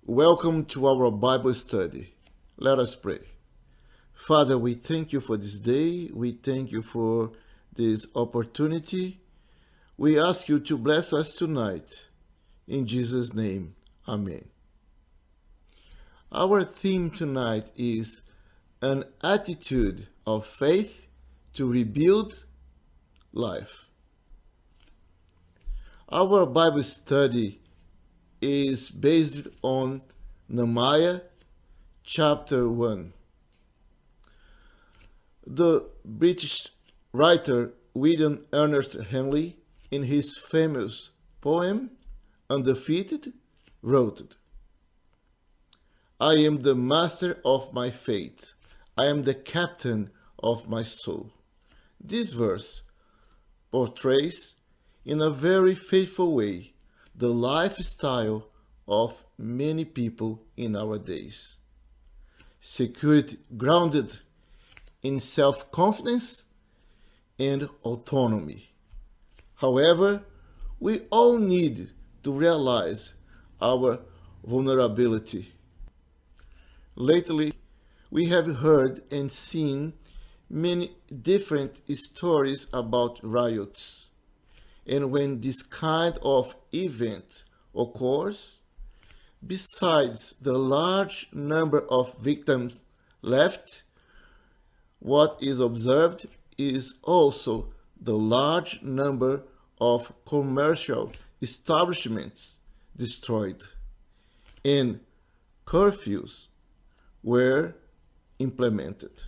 Welcome to our Bible study. Let us pray. Father, we thank you for this day. We thank you for this opportunity. We ask you to bless us tonight. In Jesus' name, Amen. Our theme tonight is an attitude of faith to rebuild life. Our Bible study is based on Neemiah chapter 1. The British writer William Ernest Henley, in his famous poem Undefeated, wrote, "I am the master of my fate. I am the captain of my soul." This verse portrays in a very faithful way the lifestyle of many people in our days. Security grounded in self-confidence and autonomy. However, we all need to realize our vulnerability. Lately, we have heard and seen many different stories about riots. And when this kind of event occurs, besides the large number of victims left, what is observed is also the large number of commercial establishments destroyed, and curfews were implemented.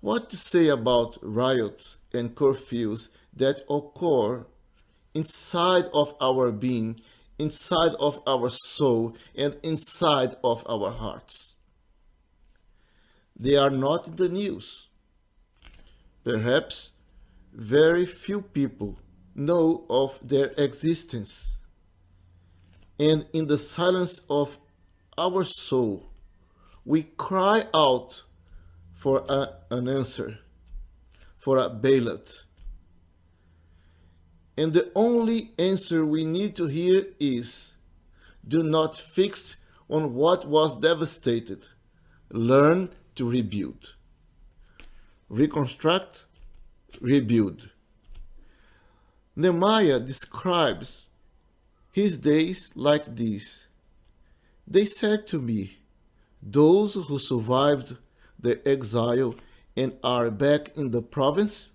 What to say about riots and curfews that occur inside of our being, inside of our soul, and inside of our hearts? They are not in the news. Perhaps very few people know of their existence. And in the silence of our soul, we cry out for an answer, for a bailout. And the only answer we need to hear is, do not fix on what was devastated. Learn to rebuild. Reconstruct, rebuild. Neemiah describes his days like this. They said to me, those who survived the exile and are back in the province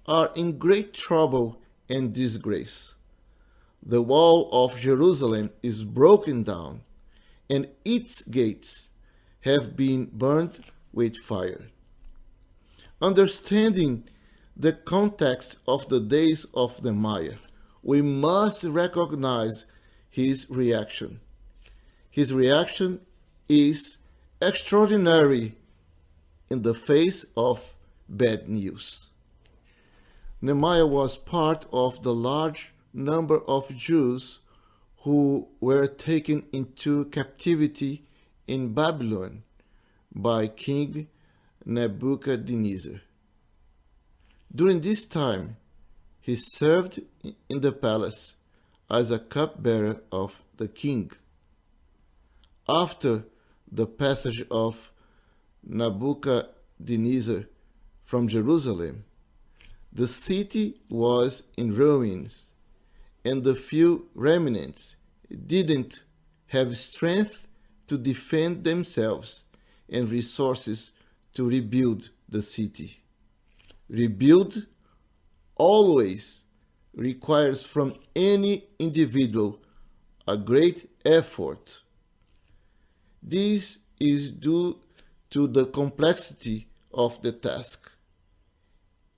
are in great trouble and disgrace. The wall of Jerusalem is broken down, and its gates have been burnt with fire. Understanding the context of the days of Neemiah, we must recognize his reaction. His reaction is extraordinary in the face of bad news. Neemiah was part of the large number of Jews who were taken into captivity in Babylon by King Nebuchadnezzar. During this time, he served in the palace as a cupbearer of the king. After the passage of Nebuchadnezzar from Jerusalem, the city was in ruins, and the few remnants didn't have strength to defend themselves and resources to rebuild the city. Rebuild always requires from any individual a great effort. This is due to the complexity of the task.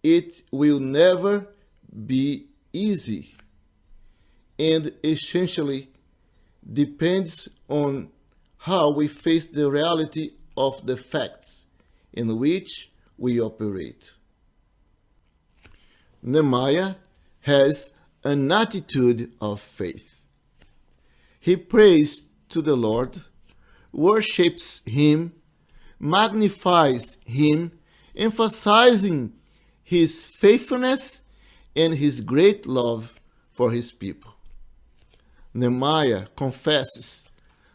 It will never be easy, and essentially depends on how we face the reality of the facts in which we operate. Neemiah has an attitude of faith. He prays to the Lord, worships Him, magnifies Him, emphasizing His faithfulness and His great love for His people. Neemiah confesses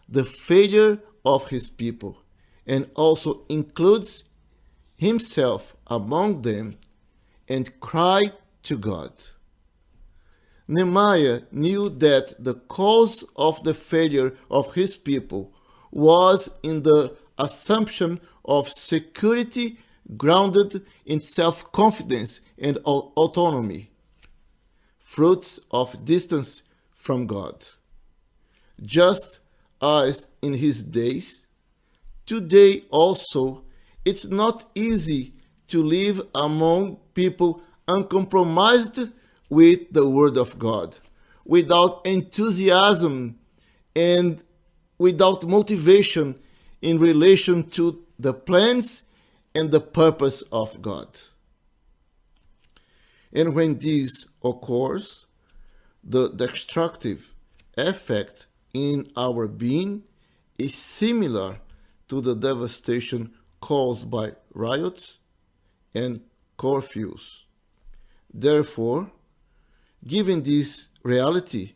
the failure of his people and also includes himself among them and cried to God. Nehemiah knew that the cause of the failure of his people was in the assumption of security grounded in self-confidence and autonomy, fruits of distance from God. Just as in his days, today also, it's not easy to live among people uncompromised with the Word of God, without enthusiasm and without motivation in relation to the plans and the purpose of God. And when this occurs, the destructive effect in our being is similar to the devastation caused by riots and curfews. Therefore, given this reality,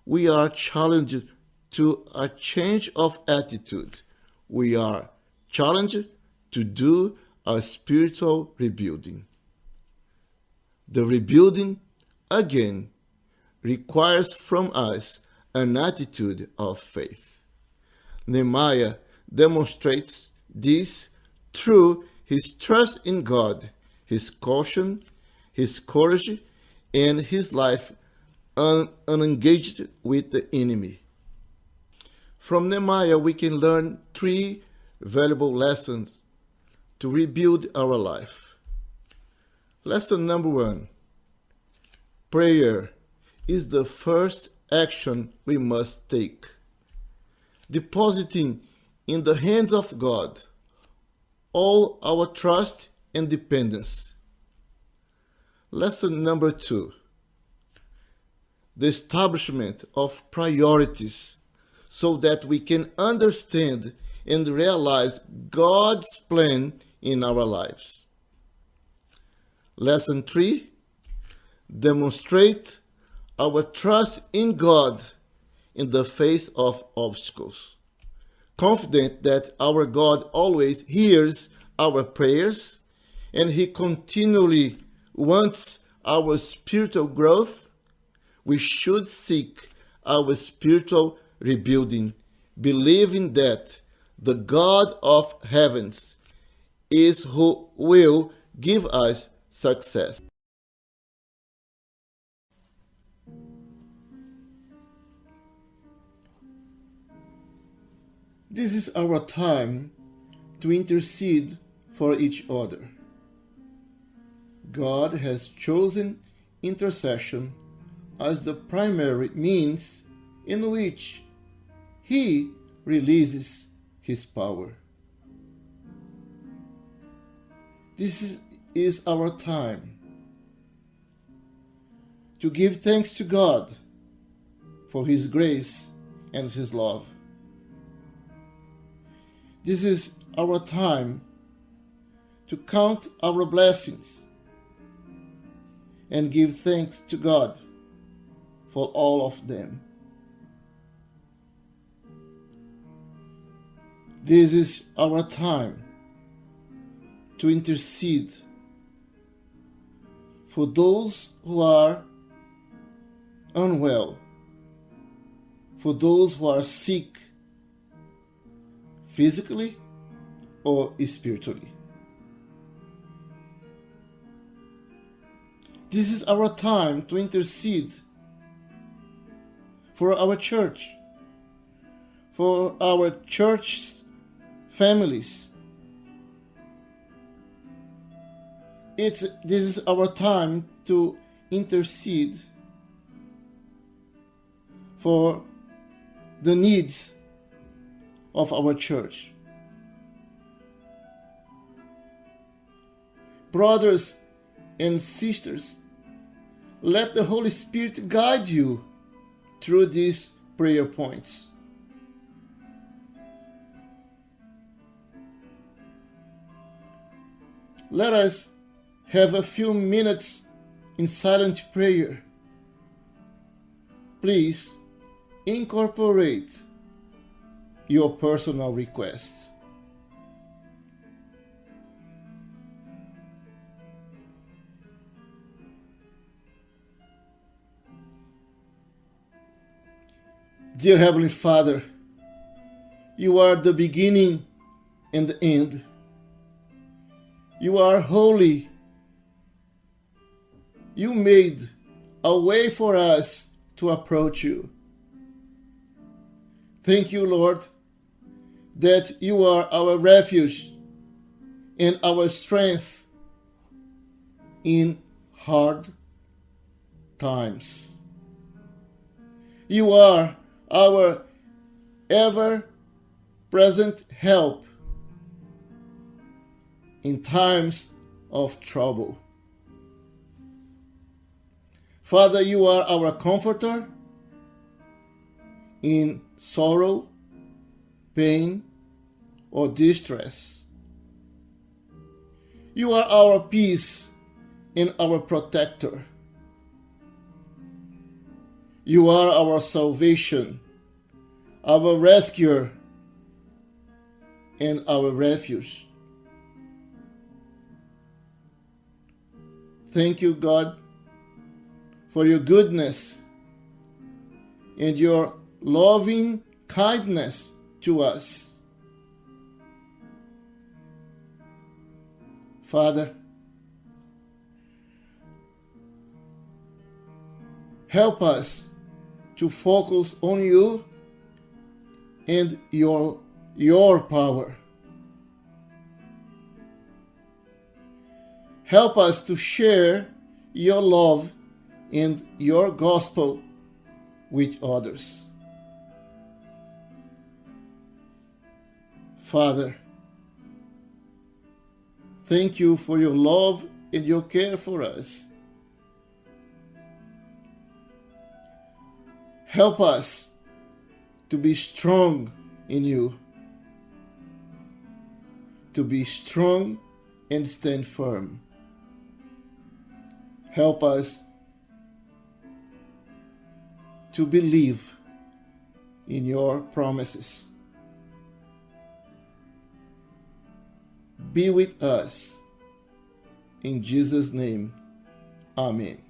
we are challenged to a change of attitude. We are challenged to do a spiritual rebuilding. The rebuilding, again, requires from us an attitude of faith. Nehemiah demonstrates this through his trust in God, his caution, his courage, and his life unengaged with the enemy. From Nehemiah, we can learn three valuable lessons to rebuild our life. Lesson number 1: prayer is the first action we must take. Depositing in the hands of God all our trust and dependence. Lesson number 2: the establishment of priorities so that we can understand and realize God's plan in our lives. Lesson 3: demonstrate our trust in God in the face of obstacles, confident that our God always hears our prayers and He continually wants our spiritual growth. We should seek our spiritual rebuilding, believing that the God of heavens is who will give us success. This is our time to intercede for each other. God has chosen intercession as the primary means in which He releases His power. This is our time to give thanks to God for His grace and His love. This is our time to count our blessings and give thanks to God for all of them. This is our time to intercede for those who are unwell, for those who are sick, physically or spiritually. This is our time to intercede for our church, for our church families. This is our time to intercede for the needs of our church. Brothers and sisters, let the Holy Spirit guide you through these prayer points. Let us have a few minutes in silent prayer. Please incorporate your personal requests. Dear Heavenly Father, you are the beginning and the end. You are holy. You made a way for us to approach you. Thank you, Lord, that you are our refuge and our strength in hard times. You are our ever-present help in times of trouble. Father, you are our comforter in sorrow, pain, or distress. You are our peace and our protector. You are our salvation, our rescuer, and our refuge. Thank you, God, for your goodness and your loving kindness to us. Father, help us to focus on you and your power. Help us to share your love and your gospel with others. Father, thank you for your love and your care for us. Help us to be strong in you, to be strong and stand firm. Help us to believe in your promises. Be with us. In Jesus' name, Amen.